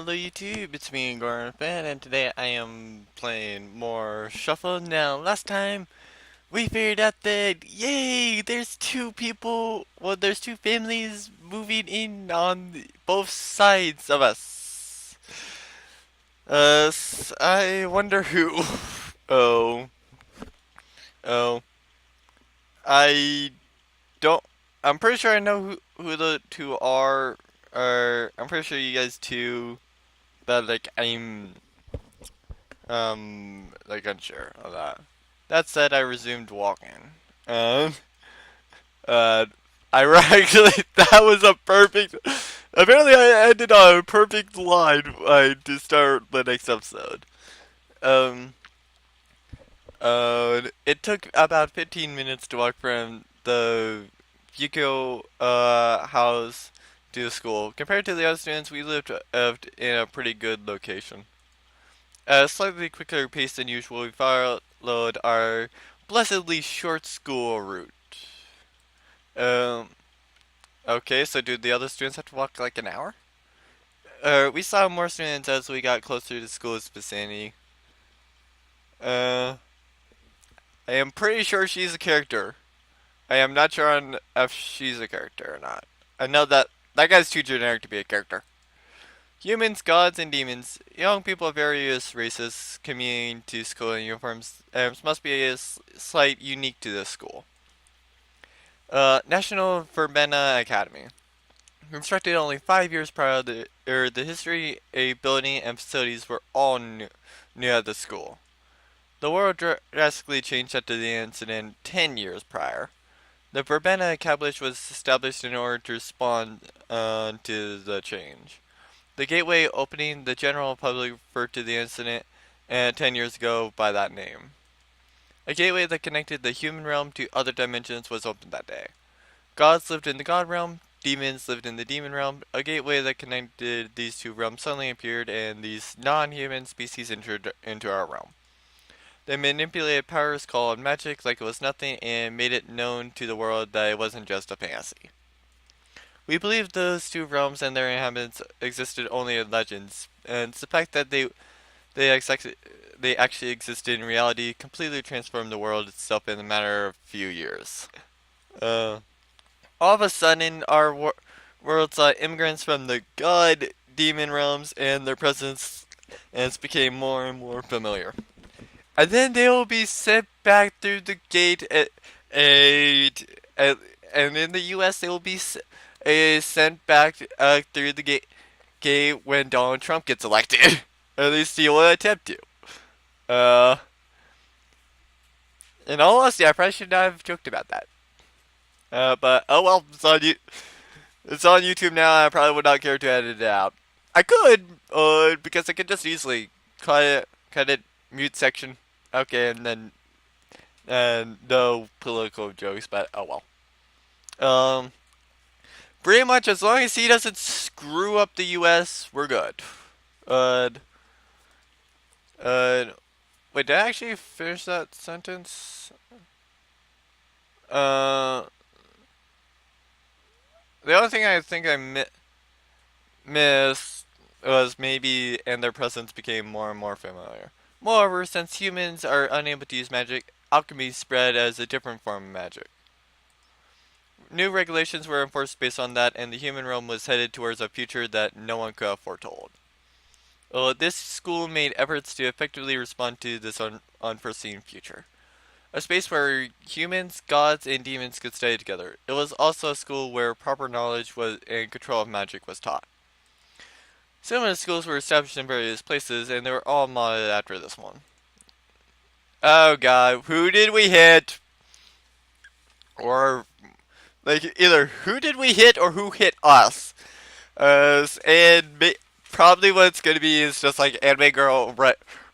Hello YouTube, it's me, Goran Fan, and today I am playing more Shuffle. Now, last time we figured out that, yay, there's two people, well, there's two families moving in on both sides of us. I wonder who. Oh, oh, I don't, I'm pretty sure I know who the two are, I'm pretty sure you guys two, but like, like unsure of that. That said, I resumed walking. Um, uh, ironically, that was a perfect. Apparently, I ended on a perfect line to start the next episode. Um, it took about 15 minutes to walk from the Yukio house to the school. Compared to the other students, we lived in a pretty good location. At a slightly quicker pace than usual, we followed our blessedly short school route. Um, okay, so do the other students have to walk like an hour? We saw more students as we got closer to school's vicinity. Uh, I am pretty sure she's a character. I am not sure on if she's a character or not. I know that guy's too generic to be a character. Humans, gods, and demons, young people of various races commuting to school in uniforms must be a slight unique to this school. National Verbena Academy. Constructed only 5 years prior, the history, ability, and facilities were all new at the school. The world drastically changed after the incident 10 years prior. The Verbena Academy was established in order to respond to the change. The gateway opening, the general public referred to the incident 10 years ago by that name. A gateway that connected the human realm to other dimensions was opened that day. Gods lived in the god realm, demons lived in the demon realm. A gateway that connected these two realms suddenly appeared, and these non-human species entered into our realm. They manipulated powers called magic like it was nothing and made it known to the world that it wasn't just a fantasy. We believe those two realms and their inhabitants existed only in legends, and the fact that they, they actually existed in reality completely transformed the world itself in a matter of few years. Uh, all of a sudden, our world saw immigrants from the god demon realms, and their presence and became more and more familiar. And then they will be sent back through the gate at, and in the U.S. they will be sent back through the gate when Donald Trump gets elected. At least he will attempt to. Uh, in all honesty, I probably should not have joked about that. But oh well, it's on YouTube now. I probably would not care to edit it out. I could, because I could just easily cut it, mute section. Okay, and then no political jokes, but oh well. Pretty much as long as he doesn't screw up the U.S., we're good. Uh, uh, wait, did I actually finish that sentence? Uh, the only thing I think I missed was maybe, and their presence became more and more familiar. Moreover, since humans are unable to use magic, alchemy spread as a different form of magic. New regulations were enforced based on that, and the human realm was headed towards a future that no one could have foretold. This school made efforts to effectively respond to this unforeseen future. A space where humans, gods, and demons could study together. It was also a school where proper knowledge and control of magic was taught. Similar schools were established in various places, and they were all modeled after this one. Oh god, who did we hit? Or, like, either who did we hit or who hit us? Probably what it's gonna be is just like anime girl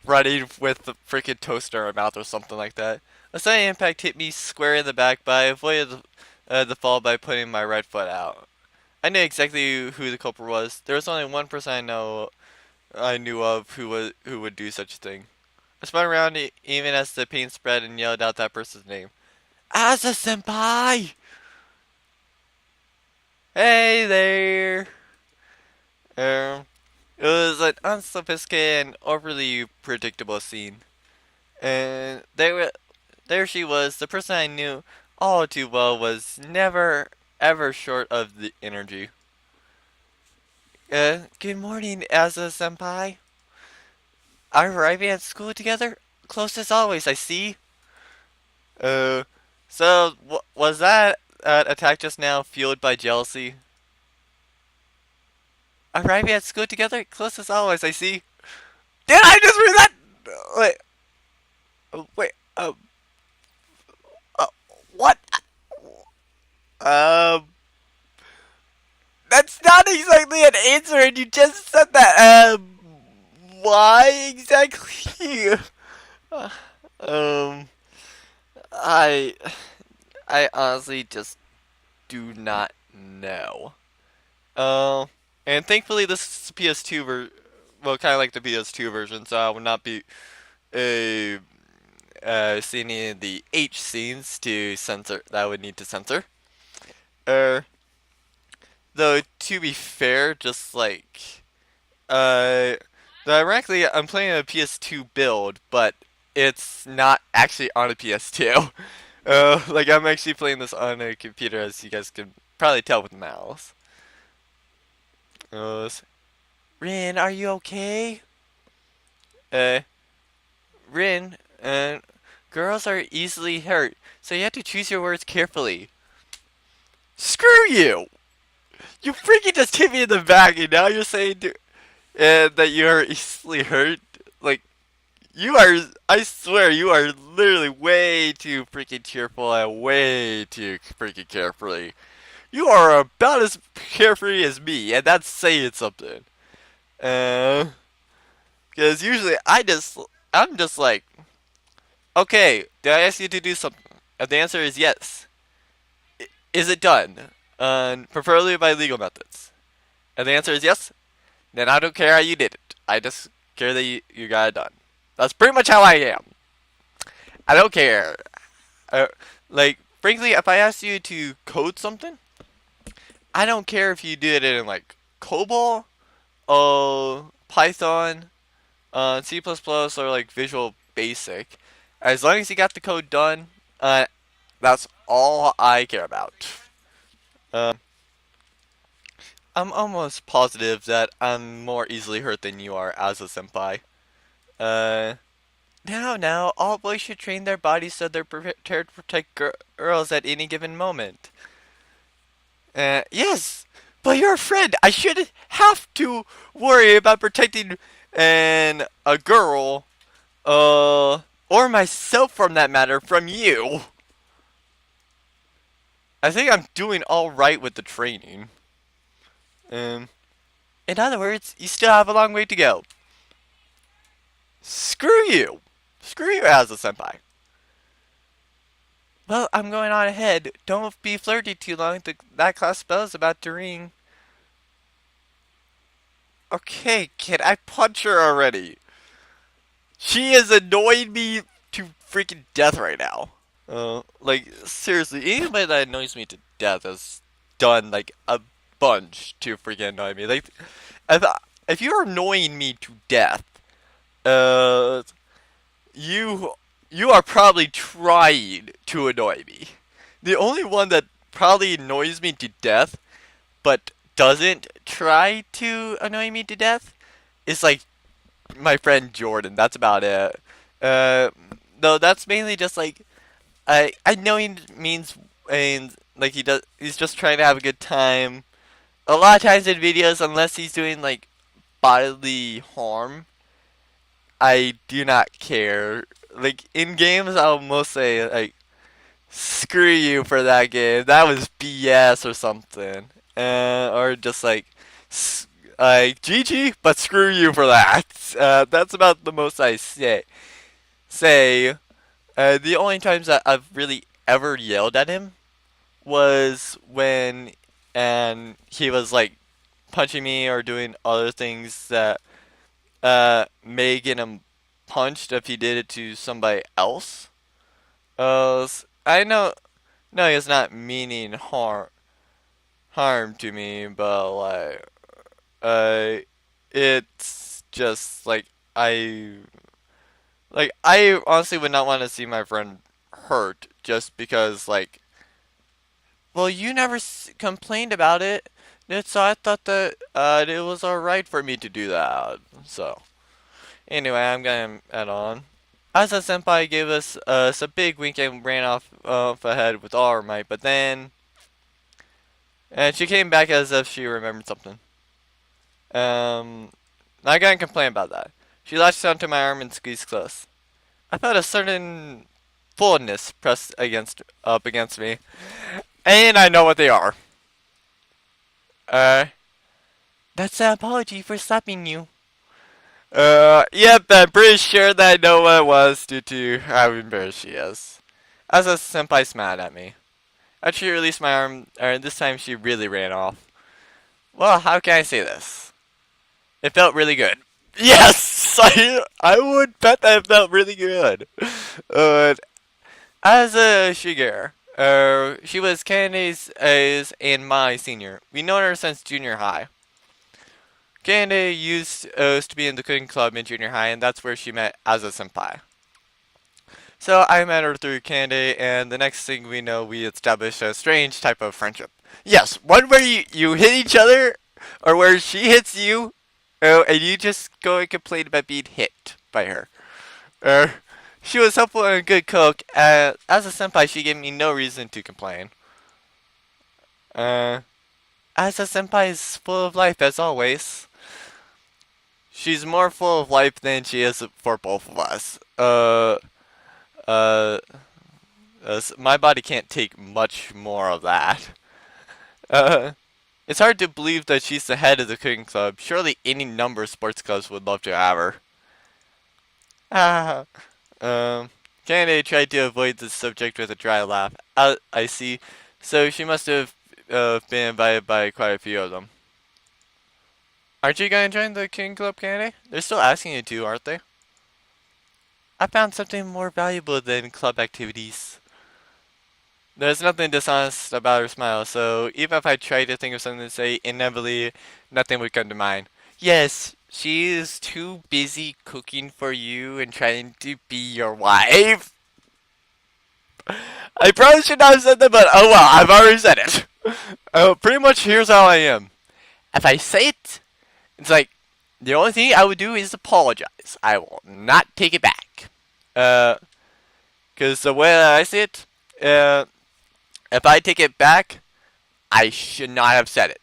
running with the freaking toaster in her mouth or something like that. A sudden impact hit me square in the back, but I avoided the fall by putting my right foot out. I knew exactly who the culprit was. There was only one person I knew of who would do such a thing. I spun around even as the pain spread and yelled out that person's name. Asa senpai! Hey there! Um, It was an unsophisticated and overly predictable scene. And there she was, the person I knew all too well was never ever short of the energy. Good morning, Asa senpai. Are we arriving at school together? Close as always, I see. Uh, so was that attack just now fueled by jealousy? Arriving at school together? Close as always, I see. Did I just read that? Wait, wait, uh, what? Um, that's not exactly an answer, and you just said that. Why exactly? um, I, I honestly just do not know. Uh, and thankfully this is PS2 well, kind of like the PS2 version, so I will not be uh, seeing any of the H scenes to censor that I would need to censor. Uh, though to be fair, just like uh, directly, I'm playing a PS2 build, but it's not actually on a PS2. Like I'm actually playing this on a computer, as you guys can probably tell with the mouse. Uh, Rin, are you okay? Uh, Rin, girls are easily hurt, so you have to choose your words carefully. Screw you! You freaking just hit me in the back, and now you're saying that you are easily hurt? Like, you are, I swear, you are literally way too freaking cheerful and way too freaking carefree. You are about as carefree as me, and that's saying something. Uh, because usually I'm just like, okay, did I ask you to do something? If the answer is yes, is it done? Preferably by legal methods. If the answer is yes, then I don't care how you did it. I just care that you got it done. That's pretty much how I am. I don't care. Uh, like, frankly, if I ask you to code something, I don't care if you did it in like COBOL, Python, C++, or like Visual Basic. As long as you got the code done, that's all I care about. I'm almost positive that I'm more easily hurt than you are as a senpai. Uh, now, all boys should train their bodies so they're prepared to protect girls at any given moment. Yes, but you're a friend. I shouldn't have to worry about protecting a girl, or myself from that matter, from you. I think I'm doing all right with the training. Um, in other words, you still have a long way to go. Screw you! Screw you, as a senpai. Well, I'm going on ahead. Don't be flirty too long. That class bell is about to ring. Okay, kid, I punch her already. She has annoyed me to freaking death right now. Like, seriously, anybody that annoys me to death has done, like, a bunch to freaking annoy me. Like, if, if you're annoying me to death, uh, you you are probably trying to annoy me. The only one that probably annoys me to death, but doesn't try to annoy me to death, is like my friend Jordan. That's about it. Uh, though that's mainly just like I know he means and like he's just trying to have a good time. A lot of times in videos, unless he's doing like bodily harm, I do not care. Like in games, I'll most say like screw you for that game. That was BS or something, or just like GG, but screw you for that. That's about the most I say. The only times that I've really ever yelled at him was when and he was like punching me or doing other things that may get him punched if he did it to somebody else. I know he's not meaning harm to me, but like uh it's just I honestly would not want to see my friend hurt just because well, you never complained about it, so I thought that it was alright for me to do that. So anyway, I'm gonna add on. Asa Senpai gave us a big wink and ran off ahead with all her might, but then and she came back as if she remembered something. Um, Not gonna complain about that. She latched onto my arm and squeezed close. I felt a certain fullness pressed up against me, and I know what they are. Uh, that's an apology for slapping you. Yep, I'm pretty sure that I know what it was due to how embarrassed she is. As a senpai smiled at me. After she released my arm, this time she really ran off. Well, how can I say this? It felt really good. Yes! I would bet that it felt really good. As a Shigeru, she was Kande's and my senior. We known her since junior high. Kande used to be in the cooking club in junior high, and that's where she met Asa Senpai. So I met her through Kande, and the next thing we know, we established a strange type of friendship. Yes, one where you hit each other, or where she hits you, and you just go and complain about being hit by her. Uh, she was helpful and a good cook. As a senpai, she gave me no reason to complain. As a senpai is full of life as always. She's more full of life than she is for both of us. Uh, my body can't take much more of that. Uh, it's hard to believe that she's the head of the cooking club. Surely any number of sports clubs would love to have her. Ah, Kennedy tried to avoid the subject with a dry laugh. I see. So she must have been invited by quite a few of them. Aren't you going to join the cooking club, Kennedy? They're still asking you to, aren't they? I found something more valuable than club activities. There's nothing dishonest about her smile, so even if I tried to think of something to say, inevitably, nothing would come to mind. Yes, she is too busy cooking for you and trying to be your wife. I probably should not have said that, but oh well, I've already said it. Pretty much here's how I am. If I say it, it's like, the only thing I would do is apologize. I will not take it back. Because the way that I see it, if I take it back, I should not have said it.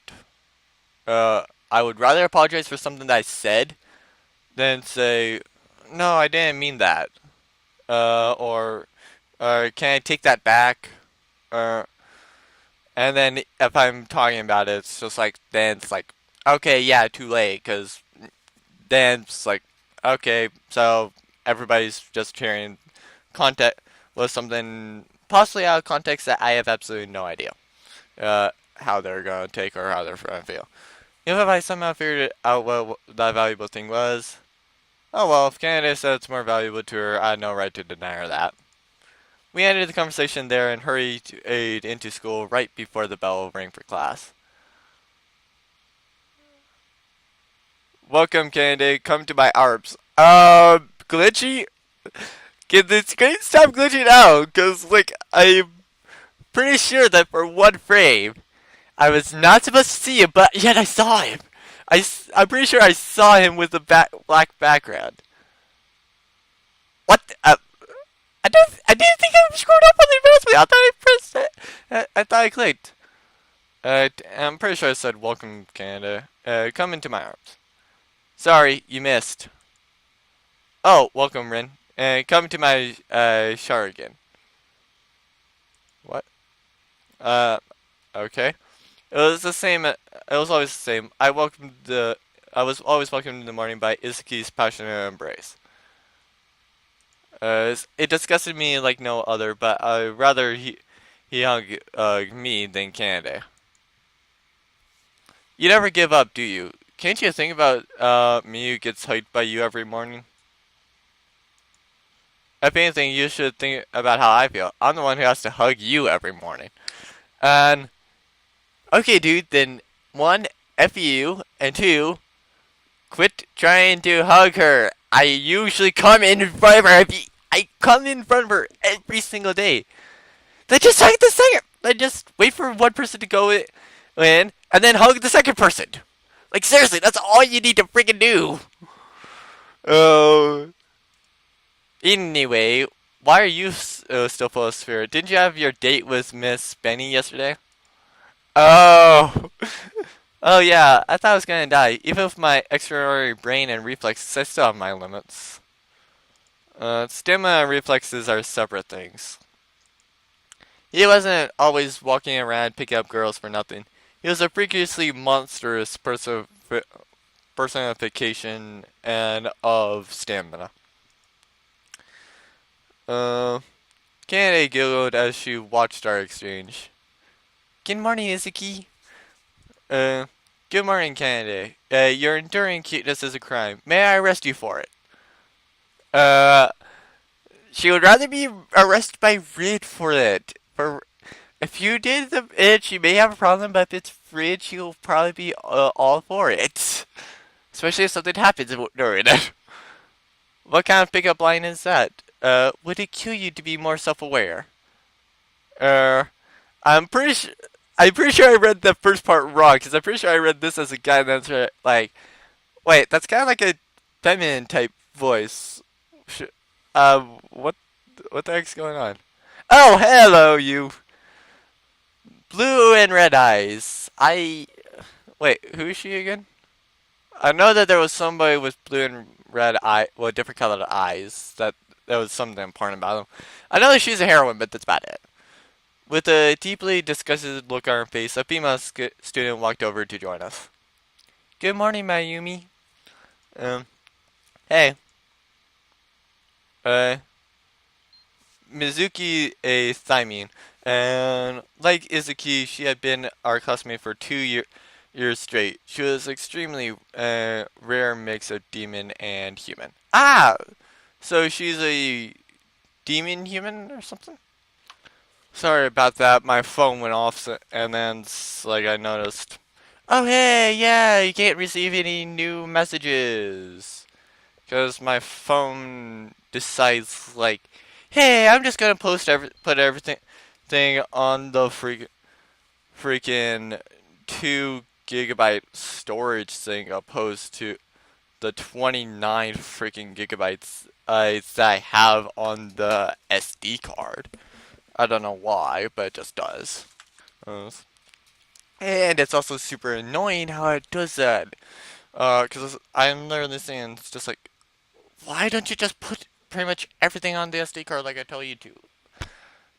I would rather apologize for something that I said than say, no, I didn't mean that. Or can I take that back? And then if I'm talking about it, it's just like, then it's like, okay, yeah, too late, because then it's like, okay, so everybody's just sharing content with something possibly out of context that I have absolutely no idea how they're going to take or how they're going to feel. Even if I somehow figured out what that valuable thing was, oh well, if Candace said it's more valuable to her, I had no right to deny her that. We ended the conversation there and hurried into school right before the bell rang for class. Welcome, Candy. Come to my arms. Glitchy? Can the screen stop glitching out? Because, I'm pretty sure that for one frame, I was not supposed to see him, but yet I saw him. I'm pretty sure I saw him with the black background. What? I didn't think I screwed up on the announcement. I thought I pressed it. I thought I clicked. I'm pretty sure I said welcome, Canada. Come into my arms. Sorry, you missed. Oh, welcome, Rin. Come to my shower again. What? Okay. It was the same. It was always the same. I was always welcomed in the morning by Izuki's passionate embrace. It disgusted me like no other, but rather he hung me than Canada. You never give up, do you? Can't you think about me who gets hugged by you every morning? If anything, you should think about how I feel. I'm the one who has to hug you every morning. And okay, dude. Then one, F you, and two, Quit trying to hug her. I usually come in front of her. I come in front of her every single day. Then just hug the second. Then just wait for one person to go in, and then hug the second person. Like seriously, that's all you need to freaking do. Oh. Anyway, why are you still full of spirit? Didn't you have your date with Miss Benny yesterday? Oh. Oh yeah, I thought I was gonna die. Even with my extraordinary brain and reflexes, I still have my limits. Stamina and reflexes are separate things. He wasn't always walking around picking up girls for nothing. He was a freakishly monstrous personification and of stamina. Uh, Kennedy giggled as she watched our exchange. Good morning, Izuki. Uh, Good morning, Kennedy. Your enduring cuteness is a crime. May I arrest you for it? Uh, she would rather be arrested by Reed for it. For if you did it, she may have a problem, but if it's Reed, she'll probably be all for it. Especially if something happens during it. What kind of pickup line is that? Would it kill you to be more self-aware? Uh, I'm pretty sure. I'm pretty sure I read the first part wrong because I'm pretty sure I read this as a guy that's like, wait, that's kind of like a feminine type voice. What the heck's going on? Oh, hello, you blue and red eyes. Wait, who is she again? I know that there was somebody with blue and red eye, well, different colored eyes. That was something important about them. I know that she's a heroine, but that's about it. With a deeply disgusted look on her face, a female student walked over to join us. Good morning, Mayumi. Hey. Uh, Mizuki a Thymine, and like Izuki, she had been our classmate for 2 years straight. She was extremely rare mix of demon and human. Ah! So she's a demon human or something? Sorry about that. My phone went off, and then like I noticed. Oh hey, yeah, you can't receive any new messages because my phone decides like, hey, I'm just gonna put everything thing on the freaking 2 GB storage thing opposed to the 29 freaking gigabytes that I have on the SD card. I don't know why, but it just does. And it's also super annoying how it does that. Because I'm literally saying, it's just like, why don't you just put pretty much everything on the SD card like I tell you to?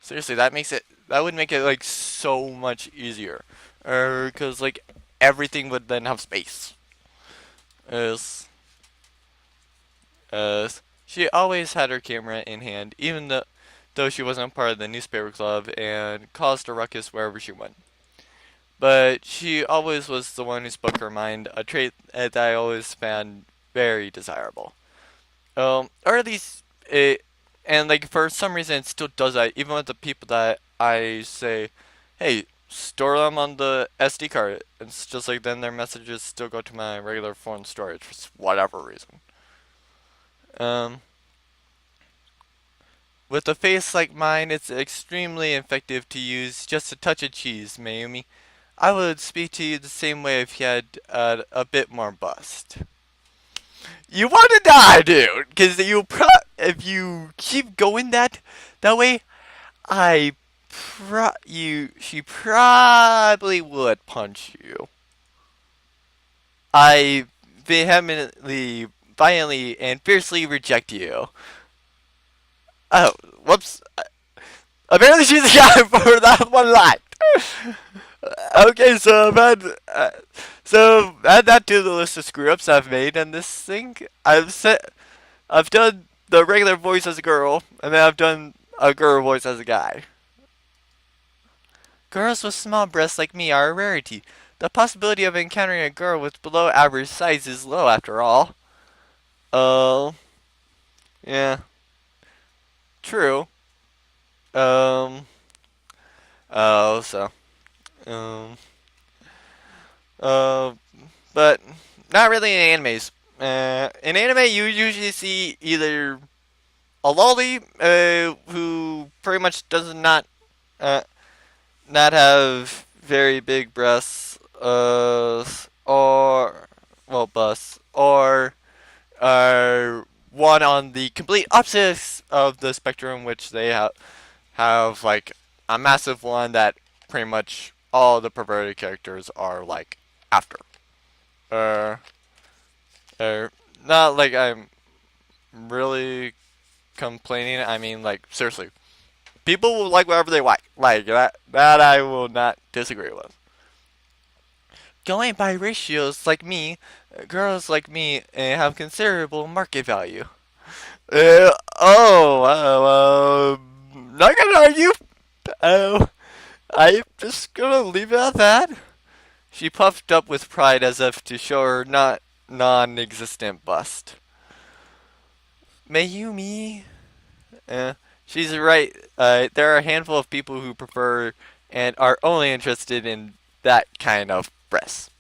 Seriously, that would make it like so much easier. Because like everything would then have space. As, she always had her camera in hand, even though she wasn't part of the newspaper club and caused a ruckus wherever she went. But she always was the one who spoke her mind, a trait that I always found very desirable. Or at least and like for some reason it still does that, even with the people that I say, hey, store them on the SD card. It's just like then their messages still go to my regular phone storage for whatever reason. With a face like mine, it's extremely effective to use just a touch of cheese, Mayumi. I would speak to you the same way if you had a bit more bust. You want to die, dude, because if you keep going that way, she probably would punch you. I vehemently, violently, and fiercely reject you. Oh, whoops. Apparently she's a guy for that one line. Okay, so add that to the list of screw ups I've made in this thing. I've done the regular voice as a girl, and then I've done a girl voice as a guy. Girls with small breasts like me are a rarity. The possibility of encountering a girl with below average size is low after all. Oh, yeah, true. Um, oh, so, um, uh, but not really in animes. In anime, you usually see either a loli who pretty much does uh, not have very big breasts, or well, busts, or one on the complete opposite of the spectrum, which they have like a massive one that pretty much all the perverted characters are like after. Uh, uh Not like I'm really complaining. I mean, like seriously, people will like whatever they like. Like that I will not disagree with. Going by ratios like me, girls like me have considerable market value. Not gonna argue. Uh, I'm just gonna leave it at that. She puffed up with pride as if to show her not non-existent bust. Mayumi? Uh, she's right. There are a handful of people who prefer and are only interested in that kind of breasts.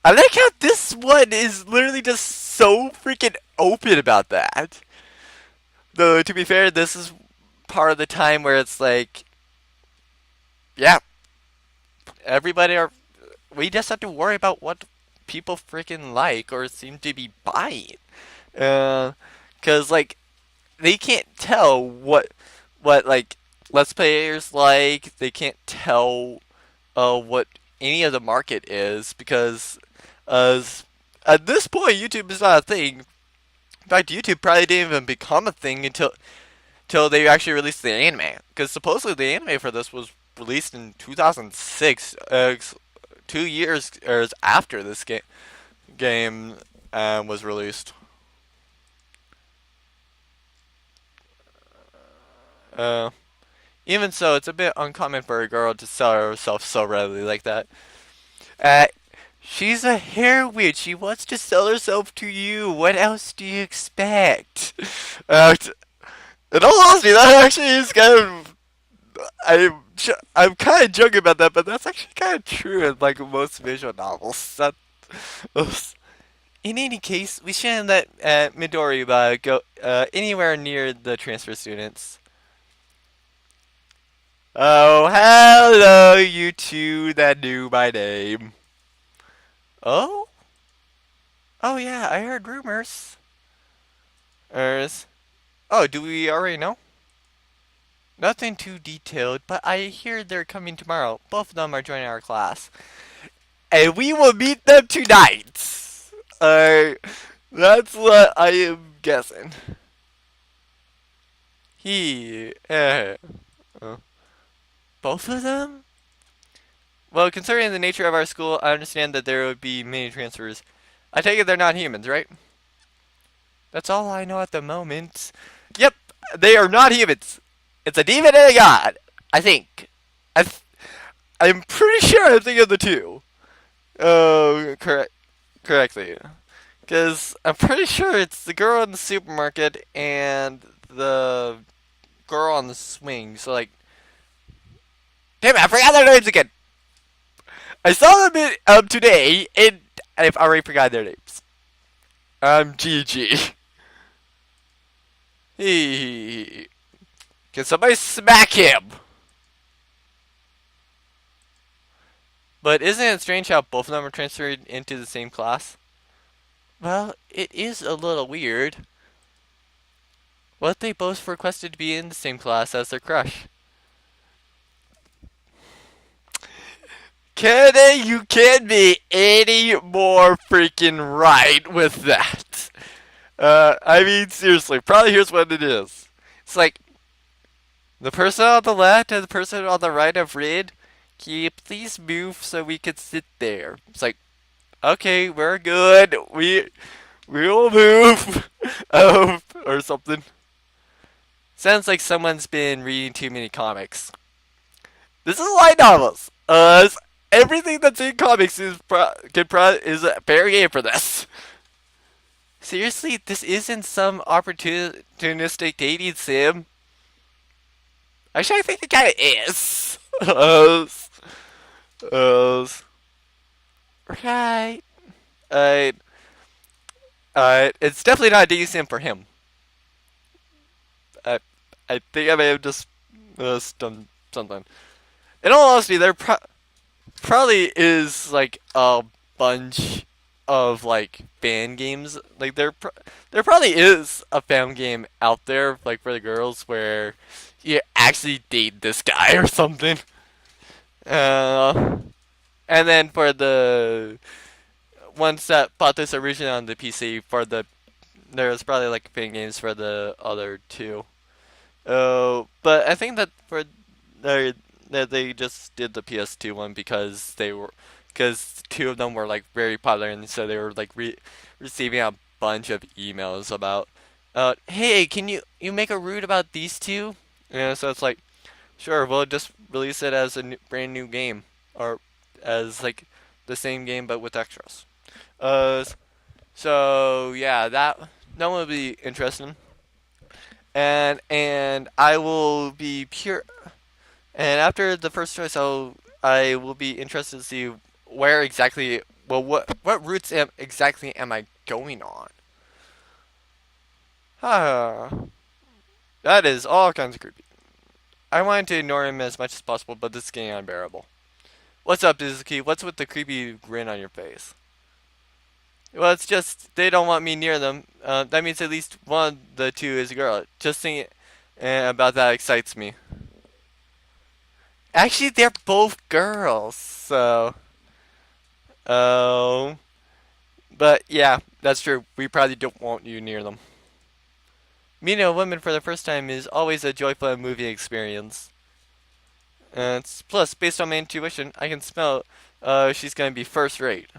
I like how this one is literally just so freaking open about that. Though, to be fair, this is part of the time where it's like, yeah, everybody are. We just have to worry about what people freaking like or seem to be buying. Cause like they can't tell what like let's players like. They can't tell what any of the market is because uh, at this point YouTube is not a thing. In fact, YouTube probably didn't even become a thing until they actually released the anime. Because supposedly the anime for this was released in 2006, 2 years after this game was released. Uh, Even so, it's a bit uncommon for a girl to sell herself so readily like that. Uh, she's a hair witch. She wants to sell herself to you. What else do you expect? In all honesty, that actually is kind of. I'm kind of joking about that, but that's actually kind of true in like most visual novels. In any case, we shouldn't let Midori go anywhere near the transfer students. Oh, hello, you two that knew my name. Oh? Oh, yeah, I heard rumors. Ers. Oh, do we already know? Nothing too detailed, but I hear they're coming tomorrow. Both of them are joining our class. And we will meet them tonight. That's what I am guessing. He. Both of them? Well, considering the nature of our school, I understand that there would be many transfers. I take it they're not humans, right? That's all I know at the moment. Yep, they are not humans. It's a demon and a god. I think. I'm pretty sure I'm thinking of the two. Oh, correctly. Because I'm pretty sure it's the girl in the supermarket and the girl on the swing. So, like, damn it, I forgot their names again. I saw them today, and I've already forgot their names. GG. Can somebody smack him? But isn't it strange how both of them are transferred into the same class? Well, it is a little weird. What if they both requested to be in the same class as their crush? Kenny, you can't be any more freaking right with that. I mean, seriously, probably here's what it is. It's like, the person on the left and the person on the right have read, can you please move so we can sit there? It's like, okay, we're good. We'll move. Or something. Sounds like someone's been reading too many comics. This is light novels. Everything that's in comics is a variant for this. Seriously, this isn't some opportunistic dating sim. Actually, I think it kind of is. Right. It's definitely not a dating sim for him. I, I think I may have just done something. In all honesty, probably is like a bunch of like fan games. Like there probably is a fan game out there like for the girls where you actually date this guy or something. Uh, and then for the ones that bought this originally on the PC, for there's probably like fan games for the other two. But I think that for they that they just did the PS2 one because two of them were like very popular, and so they were like receiving a bunch of emails about, hey, can you make a route about these two? So it's like, sure, we'll just release it as a brand new game, or as like the same game but with extras. Uh, so yeah, that one would be interesting, and I will be pure. And after the first choice, I will be interested to see where exactly. Well, what routes exactly am I going on? Ah, that is all kinds of creepy. I wanted to ignore him as much as possible, but this is getting unbearable. What's up, Izuki? What's with the creepy grin on your face? Well, it's just they don't want me near them. That means at least one of the two is a girl. Just thinking about that excites me. Actually, they're both girls, so. Oh. But yeah, that's true. We probably don't want you near them. Meeting a woman for the first time is always a joyful and moving experience. Plus, based on my intuition, I can smell she's gonna be first rate.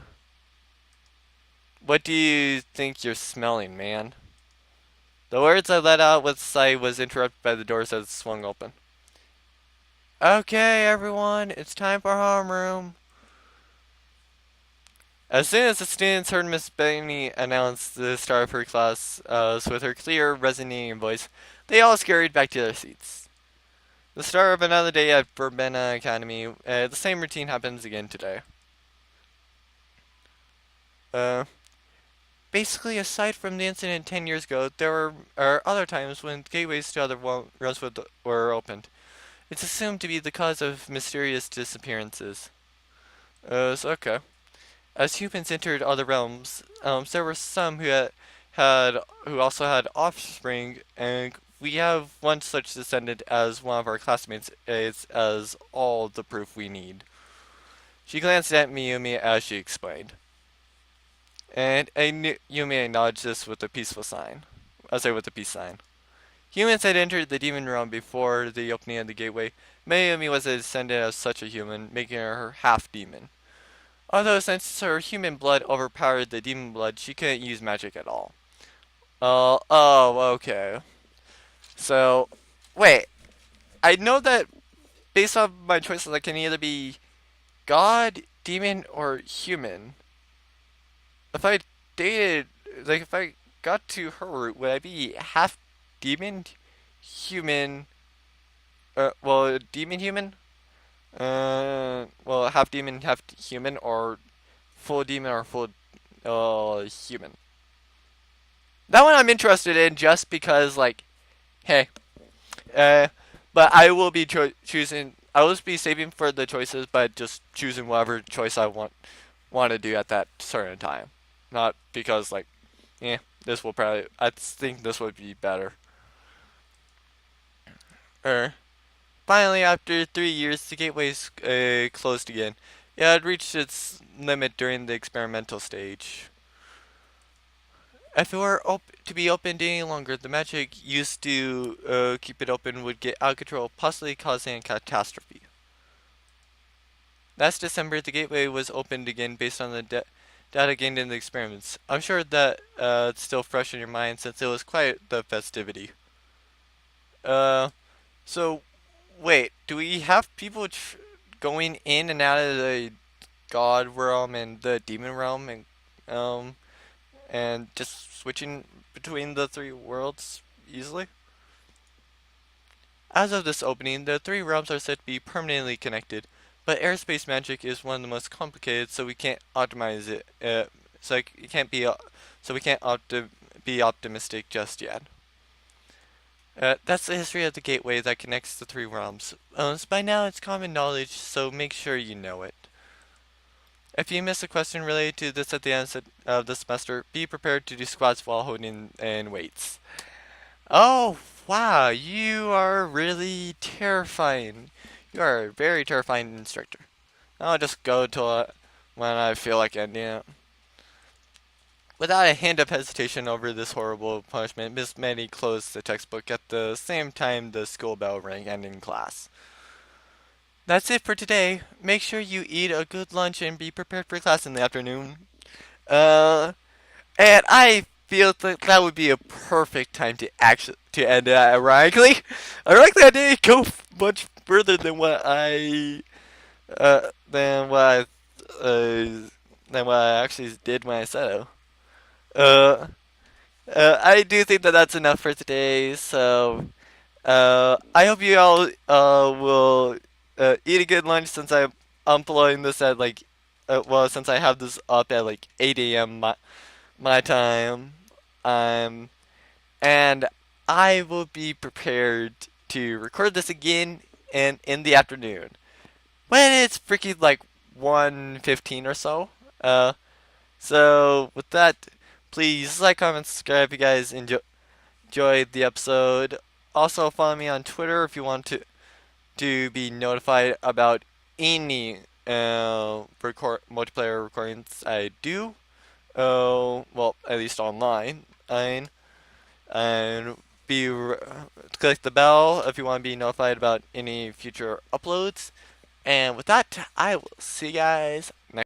What do you think you're smelling, man? The words I let out with a sigh was interrupted by the doors as it swung open. Okay, everyone, it's time for homeroom. As soon as the students heard Miss Benny announce the star of her class with her clear, resonating voice, they all scurried back to their seats. The star of another day at Verbena Academy. The same routine happens again today. Uh, Basically, aside from the incident 10 years ago, there are other times when gateways to other realms were opened. It's assumed to be the cause of mysterious disappearances. So okay. As humans entered other realms, there were some who also had offspring, and we have one such descendant as one of our classmates is as all the proof we need. She glanced at Miyumi as she explained, and Yumi acknowledged this with a peaceful sign. I say with a peace sign. Humans had entered the demon realm before the opening of the gateway. Mayumi was a descendant of such a human, making her half demon. Although since her human blood overpowered the demon blood, she couldn't use magic at all. Okay. So, wait. I know that based on my choices, I can either be god, demon, or human. If I dated, like, if I got to her root, would I be half demon, human, demon human? Half demon, half human, or full demon or full, human. That one I'm interested in just because, like, hey, uh, but I will be choosing. I will be saving for the choices, but just choosing whatever choice I want to do at that certain time. Not because like, yeah, this will probably. I think this would be better. Er, Finally, after 3 years, the gateway's closed again. It had reached its limit during the experimental stage. If it were to be opened any longer, the magic used to keep it open would get out of control, possibly causing a catastrophe. Last December, the gateway was opened again based on the data gained in the experiments. I'm sure that it's still fresh in your mind since it was quite the festivity. Uh, so, wait, do we have people going in and out of the god realm and the demon realm um, and just switching between the three worlds easily? As of this opening, the three realms are said to be permanently connected, but airspace magic is one of the most complicated, so we can't optimize it. So it can't be so we can't be optimistic just yet. That's the history of the gateway that connects the three realms. So by now it's common knowledge, so make sure you know it. If you miss a question related to this at the end of the semester, be prepared to do squats while holding in weights. Oh, wow, you are really terrifying. You are a very terrifying instructor. I'll just go till when I feel like ending it. Without a hint of hesitation over this horrible punishment, Miss Manny closed the textbook at the same time the school bell rang, ending class. That's it for today. Make sure you eat a good lunch and be prepared for class in the afternoon. Uh, and I feel that that would be a perfect time to end it ironically. Ironically, I didn't go much further than what I actually did when I said it. Uh, I do think that that's enough for today. So, I hope you all will eat a good lunch since I'm uploading this at since I have this up at like 8 a.m. my time. Um, and I will be prepared to record this again in the afternoon when it's freaking like 1:15 or so. So with that, please like, comment, subscribe if you guys enjoyed the episode. Also follow me on Twitter if you want to be notified about any multiplayer recordings I do. Well, at least online. And click the bell if you want to be notified about any future uploads. And with that, I will see you guys next.